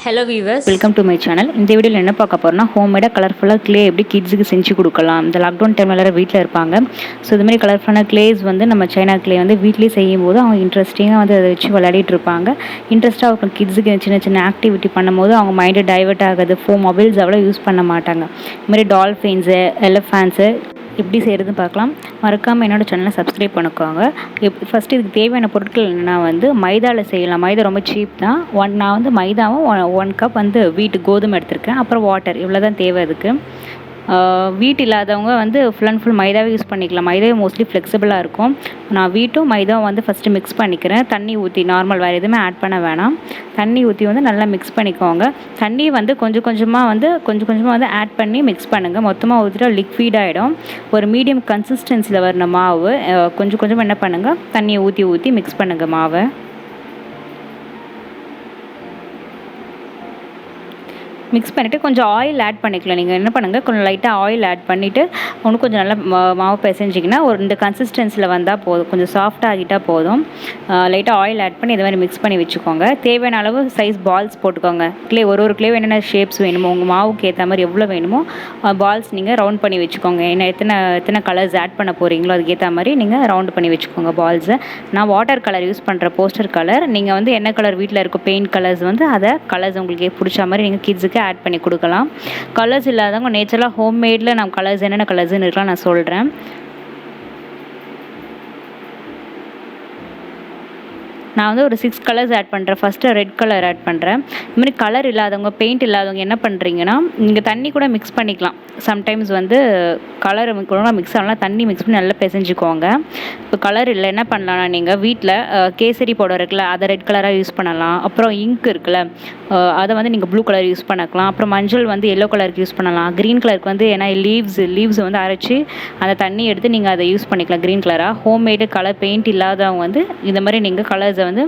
Hello viewers, welcome to my channel. இந்த வீடியோவில் என்ன பார்க்க போகிறோம்னா, ஹோம்மேடாக கலர்ஃபுல்லாக க்ளே எப்படி கிட்ஸுக்கு செஞ்சு கொடுக்கலாம். இந்த லாக்டவுன் டைமில் எல்லாரும் வீட்டில் இருப்பாங்க. ஸோ இது மாதிரி கலர்ஃபுல்லான க்ளேஸ் வந்து நம்ம சைனா க்ளே வந்து வீட்லேயே செய்யும் போது அவங்க இன்ட்ரெஸ்டிங்காக வந்து அதை வச்சு விளையாடிட்டு இருப்பாங்க. இன்ட்ரெஸ்ட்டாக இருக்கும் கிட்ஸுக்கு சின்ன சின்ன ஆக்டிவிட்டி பண்ணும்போது அவங்க மைண்டு டைவர்ட் ஆகுது. மொபைல்ஸ் அவ்வளோ யூஸ் பண்ண மாட்டாங்க. இது மாதிரி டால்ஃபின்ஸு, எலிஃபேண்ட்ஸு எப்படி செய்கிறதுன்னு பார்க்கலாம். மறக்காமல் என்னோடய சேனலை சப்ஸ்கிரைப் பண்ணிக்கோங்க. ஃபஸ்ட்டு இதுக்கு தேவையான பொருட்கள் என்னென்னா வந்து மைதாவில் செய்யலாம். மைதா ரொம்ப சீப் தான். நான் வந்து மைதாவும் 1 கப் வந்து வீட்டு கோதுமை எடுத்திருக்கேன். அப்புறம் வாட்டர், இவ்வளோ தான் தேவை அதுக்கு. வீட் இல்லாதவங்க வந்து ஃபுல் அண்ட் ஃபுல் மைதாவே யூஸ் பண்ணிக்கலாம். மைதாவே மோஸ்ட்லி ஃப்ளெக்சிபிளாக இருக்கும். நான் வீட்டும் மைதாவும் வந்து ஃபஸ்ட்டு மிக்ஸ் பண்ணிக்கிறேன். தண்ணி ஊற்றி, நார்மல் வேறு எதுவுமே ஆட் பண்ண வேணாம். தண்ணி ஊற்றி வந்து நல்லா மிக்ஸ் பண்ணிக்கோங்க. தண்ணி வந்து கொஞ்சம் கொஞ்சமாக வந்து ஆட் பண்ணி மிக்ஸ் பண்ணுங்கள். மொத்தமாக ஊற்றிட்டா லிக்விட் ஆகிடும். ஒரு மீடியம் கன்சிஸ்டன்சியில் வரணும் மாவு. கொஞ்சம் கொஞ்சமாக என்ன பண்ணுங்கள், தண்ணியை ஊற்றி மிக்ஸ் பண்ணுங்கள் மாவை. மிக்ஸ் பண்ணிவிட்டு கொஞ்சம் ஆயில் ஆட் பண்ணிக்கலாம். நீங்கள் என்ன பண்ணுங்கள், கொஞ்சம் லைட்டாக ஆயில் ஆட் பண்ணிவிட்டு இன்னும் கொஞ்சம் நல்லா மாவு பிசைஞ்சிங்கன்னா இந்த கன்சிஸ்டன்சியில் வந்தால் போதும். கொஞ்சம் சாஃப்டாக ஆகிட்டால் போதும். லைட்டாக ஆயில் ஆட் பண்ணி இது மாதிரி மிக்ஸ் பண்ணி வச்சுக்கோங்க. தேவையான அளவு சைஸ் பால்ஸ் போட்டுக்கோங்க. ஒரு கிளே என்னென்ன ஷேப்ஸ் வேணுமோ, உங்கள் மாவுக்கு ஏற்ற மாதிரி எவ்வளோ வேணுமோ பால்ஸ் நீங்கள் ரவுண்ட் பண்ணி வச்சுக்கோங்க. ஏன்னா எத்தனை கலர்ஸ் ஆட் பண்ண போகிறீங்களோ அதுக்கேற்ற மாதிரி நீங்கள் ரவுண்ட் பண்ணி வச்சுக்கோங்க பால்ஸை. நான் வாட்டர் கலர் யூஸ் பண்ணுற போஸ்டர் கலர். நீங்கள் வந்து என்ன கலர் வீட்டில் இருக்க பெயிண்ட் கலர்ஸ் வந்து அதை கலர்ஸ் உங்களுக்கு பிடிச்ச மாதிரி நீங்கள் கிட்ஸுக்கு ஆட் பண்ணி கொடுக்கலாம். கலர்ஸ் இல்லாதவங்க நேச்சுரலாக ஹோம்மேடில் நம்ம கலர்ஸ் என்னென்ன கலர்ஸ்ன்னு இருக்கலாம் நான் சொல்கிறேன். நான் வந்து ஒரு 6 கலர்ஸ் ஆட் பண்ணுறேன். ஃபஸ்ட்டு ரெட் கலர் ஆட் பண்ணுறேன். இதுமாதிரி கலர் இல்லாதவங்க, பெயிண்ட் இல்லாதவங்க என்ன பண்ணுறீங்கன்னா, நீங்கள் தண்ணி கூட மிக்ஸ் பண்ணிக்கலாம். சம்டைம்ஸ் வந்து கலர் கூட மிக்ஸ் ஆகலாம். தண்ணி மிக்ஸ் பண்ணி நல்லா பிசைஞ்சிக்கோங்க. இப்போ கலர் இல்லை என்ன பண்ணலாம்னா, நீங்கள் வீட்டில் கேசரி பவுடர் இருக்குல்ல, அதை ரெட் கலராக யூஸ் பண்ணலாம். அப்புறம் இங்க் இருக்குல்ல, அதை வந்து நீங்கள் ப்ளூ கலர் யூஸ் பண்ணிக்கலாம். அப்புறம் மஞ்சள் வந்து எல்லோ கலருக்கு யூஸ் பண்ணலாம். க்ரீன் கலருக்கு வந்து ஏன்னா லீவ்ஸ் வந்து அரைச்சி அந்த தண்ணி எடுத்து நீங்கள் அதை யூஸ் பண்ணிக்கலாம் க்ரீன் கலராக. ஹோம்மேடு கலர் பெயிண்ட் இல்லாதவங்க வந்து இந்த மாதிரி நீங்கள் கலர்ஸை வந்து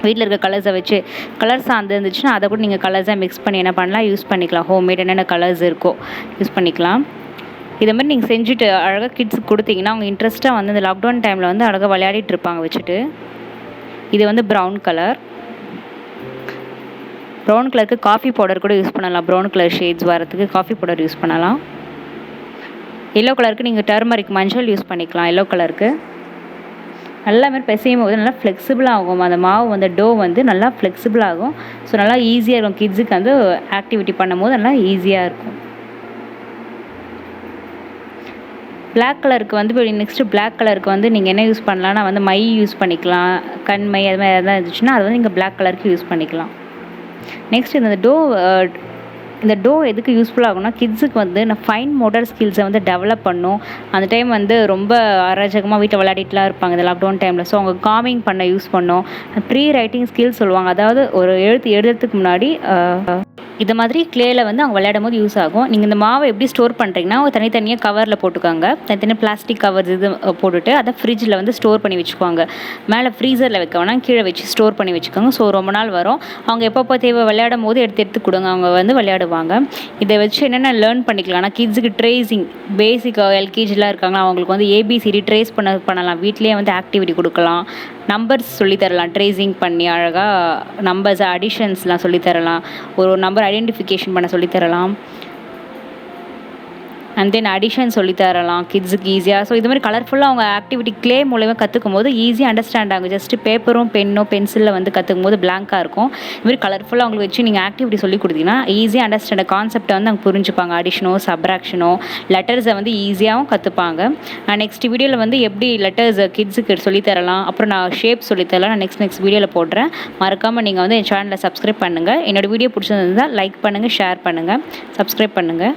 வீட்டில் இருக்க கலர்ஸை வச்சு, கலர் சார்ந்து இருந்துச்சுன்னா அதை கூட நீங்கள் கலர்ஸாக மிக்ஸ் பண்ணி என்ன பண்ணலாம், யூஸ் பண்ணிக்கலாம். ஹோம்மேட் என்னென்ன கலர்ஸ் இருக்கோ யூஸ் பண்ணிக்கலாம். இதை மாதிரி நீங்கள் செஞ்சுட்டு அழகாக கிட்ஸுக்கு கொடுத்தீங்கன்னா அவங்க இன்ட்ரெஸ்ட்டாக வந்து இந்த லாக்டவுன் டைமில் வந்து அழகாக விளையாடிட்டு இருப்பாங்க வச்சுட்டு. இது வந்து ப்ரௌன் கலருக்கு காஃபி பவுடர் கூட யூஸ் பண்ணலாம். ப்ரௌன் கலர் ஷேட்ஸ் வரத்துக்கு காஃபி பவுடர் யூஸ் பண்ணலாம். எல்லோ கலருக்கு நீங்கள் டர்மரிக் மஞ்சள் யூஸ் பண்ணிக்கலாம். எல்லோ கலருக்கு நல்லா மாதிரி பிசையும் போது நல்லா ஃப்ளெக்சிபிளாக ஆகும். அந்த மாவு வந்து டோ வந்து நல்லா ஃப்ளெக்சிபிளாக ஆகும். ஸோ நல்லா ஈஸியாக இருக்கும். கிட்ஸுக்கு வந்து ஆக்டிவிட்டி பண்ணும்போது நல்லா ஈஸியாக இருக்கும். பிளாக் கலருக்கு வந்து நெக்ஸ்ட்டு பிளாக் கலருக்கு வந்து நீங்கள் என்ன யூஸ் பண்ணலான்னா வந்து மை யூஸ் பண்ணிக்கலாம். கண்மை அது மாதிரி எதாவது இருந்துச்சுன்னா அதை வந்து நீங்கள் பிளாக் கலருக்கு யூஸ் பண்ணிக்கலாம். நெக்ஸ்ட் இந்த டோ எதுக்கு யூஸ்ஃபுல்லாக ஆகும்னா, கிட்ஸுக்கு வந்து நான் ஃபைன் மோட்டார் ஸ்கில்ஸை வந்து டெவலப் பண்ணும். அந்த டைம் வந்து ரொம்ப அராஜகமாக வீட்டில் விளையாடிட்டுலாம் இருப்பாங்க இந்த லாக்டவுன் டைமில். ஸோ அவங்க காமிங் பண்ண யூஸ் பண்ணோம். ப்ரீ ரைட்டிங் ஸ்கில்ஸ் சொல்லுவாங்க. அதாவது ஒரு எழுதுறதுக்கு முன்னாடி இது மாதிரி க்ளேயில் வந்து அவங்க விளையாடும் போது யூஸ் ஆகும். நீங்கள் இந்த மாவை எப்படி ஸ்டோர் பண்ணுறீங்கன்னா, தனித்தனியாக கவரில் போட்டுக்கோங்க. தனித்தனியாக பிளாஸ்டிக் கவர்ஸ் இது போட்டுட்டு அதை ஃப்ரிட்ஜில் வந்து ஸ்டோர் பண்ணி வச்சுக்கோங்க. மேலே ஃப்ரீசரில் வைக்க வேணாம், கீழே வச்சு ஸ்டோர் பண்ணி வச்சுக்கோங்க. ஸோ ரொம்ப நாள் வரும். அவங்க எப்பப்போ தேவை விளையாடும் போது எடுத்து கொடுங்க, அவங்க வந்து விளையாடுவாங்க. இதை வச்சு என்னென்ன லேர்ன் பண்ணிக்கலாம்னா, கிட்ஸுக்கு ட்ரேசிங் பேசிக்காக எல்கேஜிலாம் இருக்காங்களா அவங்களுக்கு வந்து ஏபிசிடி ட்ரேஸ் பண்ணலாம். வீட்லேயே வந்து ஆக்டிவிட்டி கொடுக்கலாம். நம்பர்ஸ் சொல்லித்தரலாம். ட்ரேசிங் பண்ணி அழகாக நம்பர்ஸ் அடிஷன்ஸ்லாம் சொல்லித்தரலாம். ஒரு நம்பர் ஐடென்டிஃபிகேஷன் பண்ண சொல்லித்தரலாம். அண்ட் தென் அடிஷன் சொல்லித்தரலாம் கிட்ஸுக்கு ஈஸியாக. ஸோ இது மாதிரி கலர்ஃபுல்லாக அவங்க ஆக்டிவிட்டி க்ளே மூலமாக கற்றுக்கும் போது ஈஸியாக அண்டர்ஸ்டாண்ட் ஆகும். ஜஸ்ட்டு பேப்பரும் பென்சிலில் வந்து கற்றுக்கும் போது பிளாங்காக இருக்கும். இது மாதிரி கலர்ஃபுல்லாக அவங்களுக்கு வச்சு நீங்கள் ஆக்டிவிட்டி சொல்லி கொடுத்தீங்கன்னா ஈஸியாக அண்டர்ஸ்டாண்ட் கான்செப்டை வந்து அவங்க புரிஞ்சுப்பாங்க. அடிஷனோ சப்ராக்ஷனோ லெட்டர்ஸை வந்து ஈஸியாகவும் கற்றுப்பாங்க. நான் நெக்ஸ்ட் வீடியோவில் வந்து எப்படி லெட்டர்ஸ் கிட்ஸுக்கு சொல்லித்தரலாம், அப்புறம் நான் ஷேப் சொல்லித்தரலாம் நான் நெக்ஸ்ட் வீடியோவில் போடுறேன். மறக்காமல் நீங்கள் வந்து என் சேனலை சப்ஸ்கிரைப் பண்ணுங்கள். என்னோடய வீடியோ பிடிச்சிருந்தா லைக் பண்ணுங்கள், ஷேர் பண்ணுங்கள், சப்ஸ்கிரைப் பண்ணுங்கள்.